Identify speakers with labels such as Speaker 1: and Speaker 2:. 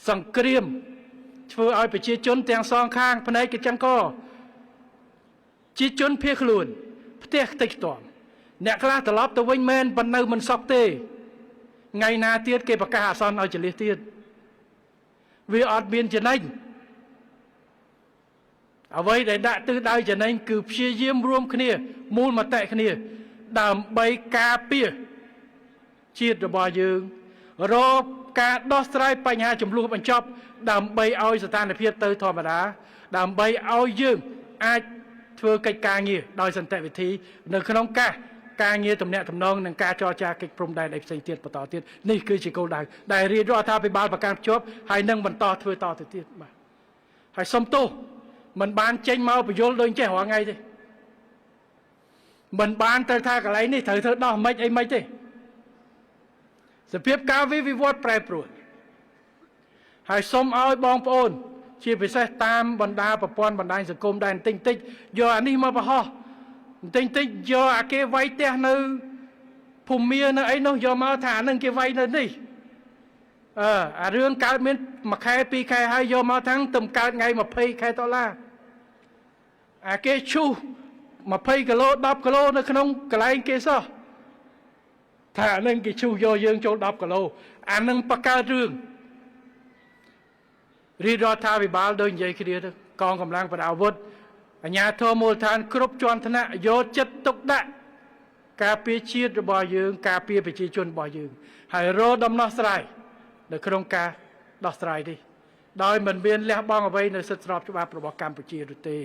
Speaker 1: សង្គ្រាមធ្វើឲ្យប្រជាជនទាំងសងខាងផ្នែកកិច្ចចង្កជាជនភៀសខ្លួនផ្ទះខ្ទេចខ្ទាំអ្នកខ្លះត្រឡប់ទៅវិញមែនប៉ុន្តែមិនសក់ទេថ្ងៃណាទៀតគេប្រកាសអាសន្នឲ្យចលះទៀតវាអត់មានចំណេញអ្វីដែលដាក់ទិសដៅចំណេញគឺព្យាយាមរួមគ្នាមូលមតិគ្នាដើម្បីការពារជាតិរបស់យើងរកការដោះស្រាយបញ្ហាចំនួនបញ្ចប់ដើម្បីឲ្យស្ថានភាពទៅធម្មតាដើម្បីឲ្យយើងអាចធ្វើកិច្ចការងារដោយសន្តិវិធីនៅក្នុងការងារទំនាក់ទំនងនិងការចរចាកិច្ចព្រំដែនផ្សេងទៀតបន្តទៀតនេះគឺជាគោលដៅដែលរាជរដ្ឋាភិបាលប្រកាន់ភ្ជាប់ហើយនឹងបន្តធ្វើតទៅទៀតបាទហើយសុំទោសមិនបានចេញមកបញ្យលដូចចេះរាល់ថ្ងៃទេមិនបានទៅថាកន្លែងនេះត្រូវធ្វើដោះមិនអីមិនទេសភាពការវិវត្តប្រែប្រួលហើយសូមឲ្យបងប្អូនជាពិសេសតាមបណ្ដាប្រព័ន្ធបណ្ដាញសង្គមដែរបន្តិចបន្តិចយកអានេះមកបង្ហោះបន្តិចបន្តិចយកអាគេវាយផ្ទះនៅភូមិនៅអីនោះយកមកថានឹងគេវាយនៅនេះអារឿងកើតមានមួយខែពីរខែហើយយកមកទាំងទំកើតថ្ងៃ20ខែដុល្លារអាគេឈូស20គីឡូ10គីឡូនៅក្នុងកន្លែងគេសោះថាអានឹងគេឈូសយកយើងចូល10គីឡូអានឹងបង្កើតរឿងរាជរដ្ឋាភិបាលដូចនិយាយគ្នាទៅកងកម្លាំងប្រដាប់អាវុធអាជ្ញាធរមូលដ្ឋានគ្រប់ជាន់ថ្នាក់យកចិត្តទុកដាក់ការពារជាតិរបស់យើងការពារប្រជាជនរបស់យើងហើយរកដំណោះស្រាយនៅក្នុងការដោះស្រាយនេះដោយមិនមានលះបង់អ្វីនៅសិទ្ធិស្របច្បាប់របស់កម្ពុជានោះទេ